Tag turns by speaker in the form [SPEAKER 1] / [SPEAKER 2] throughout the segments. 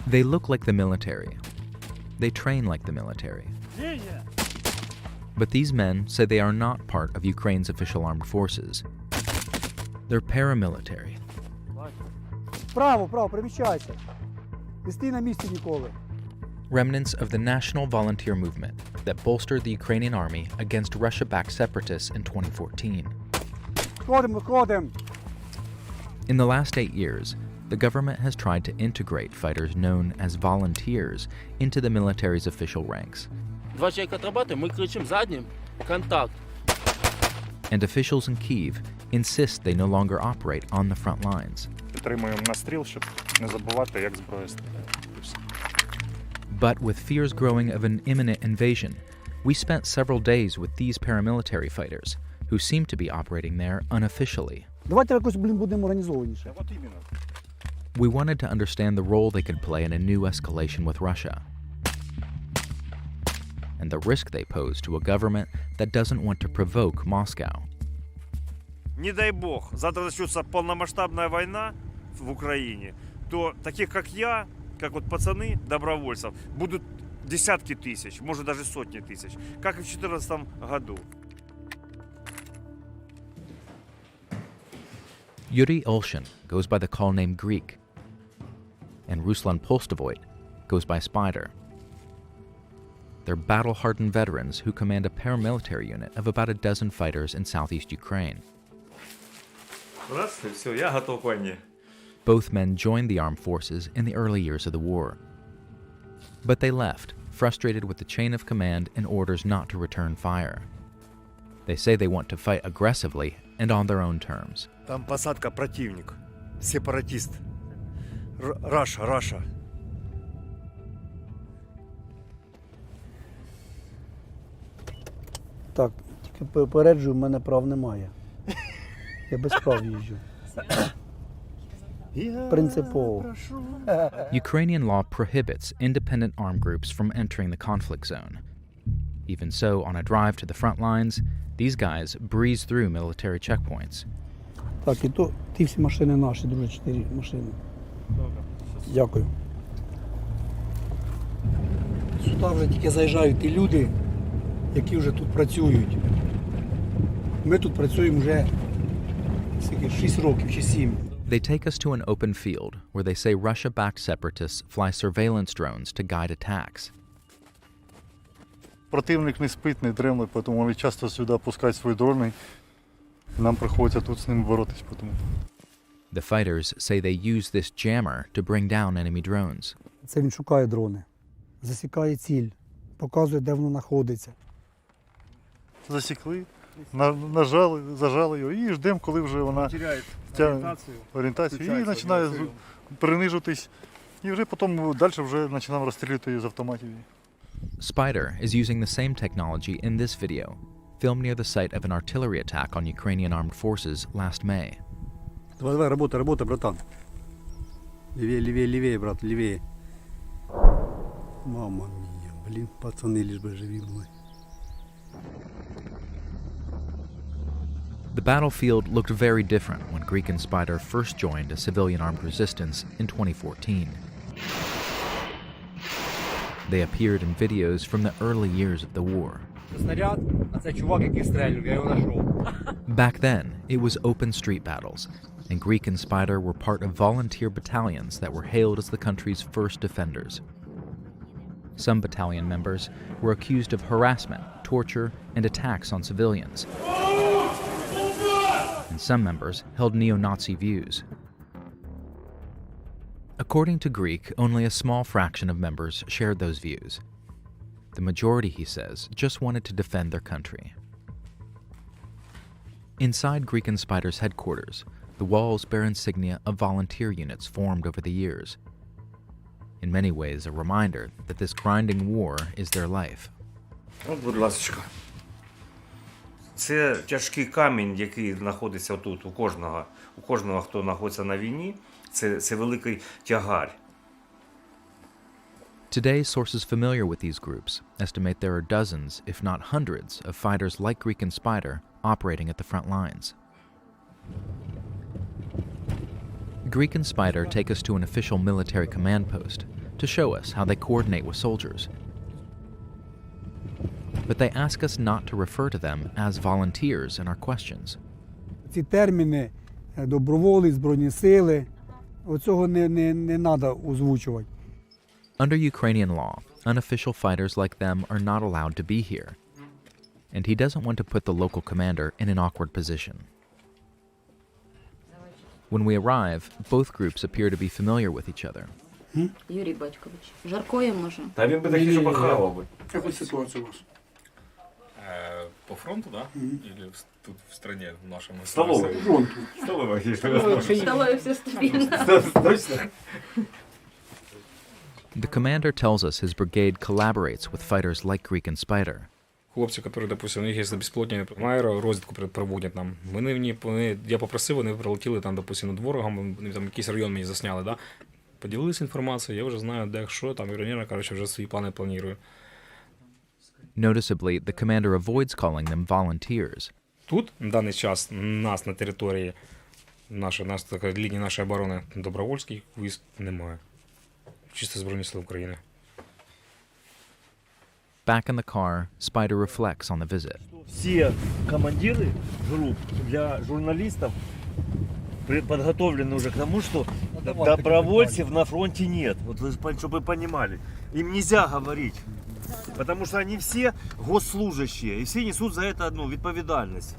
[SPEAKER 1] They look like the military. They train like the military. But these men say they are not part of Ukraine's official armed forces. They're paramilitary.
[SPEAKER 2] Право, переміщайся. Не стій на місці ніколи.
[SPEAKER 1] Remnants of the national volunteer movement that bolstered the Ukrainian army against Russia-backed separatists in 2014.
[SPEAKER 2] Виходимо.
[SPEAKER 1] In the last 8 years, the government has tried to integrate fighters known as volunteers into the military's official ranks.
[SPEAKER 3] Два человека отрабатываем, мы кричим задним, контакт.
[SPEAKER 1] And officials in Kyiv insist they no longer operate on the front lines.
[SPEAKER 4] Підтримуємо настріл, щоб не забувати, як зброя стріляє.
[SPEAKER 1] But with fears growing of an imminent invasion, we spent several days with these paramilitary fighters, who seem to be operating there unofficially.
[SPEAKER 2] Давайте якось, будемо організованіше.
[SPEAKER 1] We wanted to understand the role they could play in a new escalation with Russia, and the risk they pose to a government that doesn't want to provoke Moscow.
[SPEAKER 5] Не дай бог, завтра начнется полномасштабная война в Украине, то таких, как я, как вот пацаны, добровольцев, будут десятки тысяч, может даже сотни тысяч, как и в 2014 году.
[SPEAKER 1] Yuri Olshin goes by the call name Greek, and Ruslan Polstovoit goes by Spider. They're battle-hardened veterans who command a paramilitary unit of about a dozen fighters in southeast Ukraine. Both men joined the armed forces in the early years of the war. But they left, frustrated with the chain of command and orders not to return fire. They say they want to fight aggressively and on their own terms.
[SPEAKER 5] Там посадка противник, сепаратист. Russia.
[SPEAKER 2] Так, тільки попереджую, в мене прав немає. Я без прав їжджу. Принципово.
[SPEAKER 1] Ukrainian law prohibits independent armed groups from entering the conflict zone. Even so, on a drive to the front lines, these guys breeze through military checkpoints.
[SPEAKER 2] Так, і то ті всі машини наші, друже, 4 машини. Дякую. Сюди вже тільки заїжджають ті люди, які вже тут працюють. Ми тут працюємо вже 6 років чи 7.
[SPEAKER 1] They take us to an open field where they say Russia-backed separatists fly surveillance drones to guide attacks.
[SPEAKER 4] Противник не спить, не дремле, тому вони часто сюди пускають свої дрони. Нам приходиться тут з ними боротись.
[SPEAKER 1] The fighters say they use this jammer to bring down enemy drones.
[SPEAKER 2] Це він шукає дрони, засікає ціль, показує, де воно знаходиться.
[SPEAKER 4] Засікли, нажали, зажали його і ждемо, коли вже вона тягне орієнтацію і починає принижуватись. І вже потім далі вже починаємо розстрілювати її з автоматів.
[SPEAKER 1] Spider is using the same technology in this video, filmed near the site of an artillery attack on Ukrainian armed forces last May.
[SPEAKER 6] Давай, работа, братан. Левее, брат, левее. Мама мия, блин, пацаны лишь бы живи были.
[SPEAKER 1] The battlefield looked very different when Greek and Spider first joined a civilian armed resistance in 2014. They appeared in videos from the early years of the war. Back then, it was open street battles, and Greek and Spider were part of volunteer battalions that were hailed as the country's first defenders. Some battalion members were accused of harassment, torture, and attacks on civilians. And some members held neo-Nazi views. According to Greek, only a small fraction of members shared those views. The majority, he says, just wanted to defend their country. Inside Greek and Spider's headquarters, the walls bear insignia of volunteer units formed over the years. In many ways, a reminder that this grinding war is their life.
[SPEAKER 5] Будь ласка. Це тяжкий камінь, який знаходиться тут у кожного, хто знаходиться на війні. Це великий тягар.
[SPEAKER 1] Today, sources familiar with these groups estimate there are dozens, if not hundreds, of fighters like Greek and Spider operating at the front lines. Greek and Spider take us to an official military command post to show us how they coordinate with soldiers. But they ask us not to refer to them as volunteers in our questions.
[SPEAKER 2] Ці терміни доброволець, збройні сили, оцього не треба озвучувати.
[SPEAKER 1] Under Ukrainian law, unofficial fighters like them are not allowed to be here. And he doesn't want to put the local commander in an awkward position. When we arrive, both groups appear to be familiar with each other.
[SPEAKER 7] Юрій Батькович, жаркоє може?
[SPEAKER 5] Та він би таки що похавав би.
[SPEAKER 2] Яка ситуація у вас?
[SPEAKER 8] По фронту, да? Или тут в стране, в нашем?
[SPEAKER 5] Столовой.
[SPEAKER 2] Фронту.
[SPEAKER 5] Столовой.
[SPEAKER 7] Столові все стабільно.
[SPEAKER 5] Точно?
[SPEAKER 1] The commander tells us his brigade collaborates with fighters like Greek and Spider.
[SPEAKER 8] Хлопці, які, допустим, у них є безпілотні аеророзвідку проводять нам. Я попросив, вони прилетіли там, допустим, над ворогом, вони там якийсь район мені засняли, да? Поділилися інформацією, я вже знаю, де що, там, Ukrainian, коротше, вже свої плани планує.
[SPEAKER 1] Noticeably, the commander avoids calling them volunteers.
[SPEAKER 8] Тут, на даний час, нас на території, лінії нашої оборони, добровольських військ немає. Чисто Збройні Сили України.
[SPEAKER 1] Back in the car, Spider reflects on the visit.
[SPEAKER 5] Все командиры групп для журналистов подготовлены уже к тому, что добровольцев на фронте нет. Вот вы, чтобы вы понимали. Им нельзя говорить. Потому что они все госслужащие. И все несут за это одну ответственность.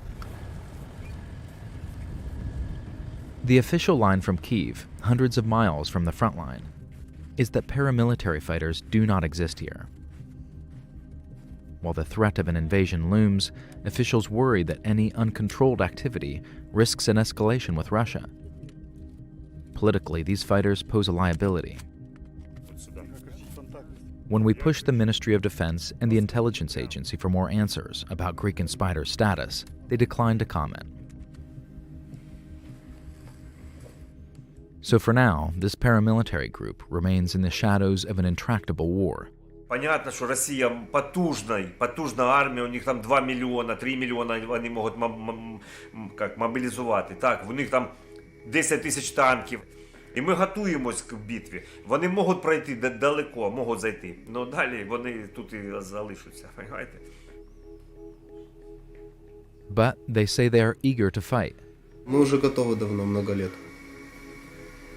[SPEAKER 1] The official line from Kyiv, hundreds of miles from the front line, is that paramilitary fighters do not exist here. While the threat of an invasion looms, officials worry that any uncontrolled activity risks an escalation with Russia. Politically, these fighters pose a liability. When we push the Ministry of Defense and the Intelligence Agency for more answers about Greek and Spider's status, they decline to comment. So for now, this paramilitary group remains in the shadows of an intractable war.
[SPEAKER 5] Понятно, что Россия потужная армия, у них там 2 миллиона, 3 миллиона они могут мобілізувати. Так, у них там 10 тисяч танків. І ми готуємось к битві. Вони можуть пройти далеко, можуть зайти. Но далі вони тут і залишаться, понимаєте?
[SPEAKER 1] But they say they are eager to fight.
[SPEAKER 9] Мы уже готовы давно, много лет.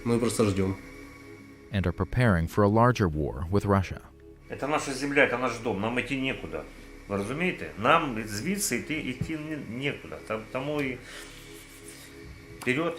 [SPEAKER 9] Мы просто ждем.
[SPEAKER 1] And are preparing for a larger war with Russia.
[SPEAKER 5] Це наша земля, це наш дом, нам йти нікуди. Ви розумієте? Нам звідси йти нікуди. Тому і вперед.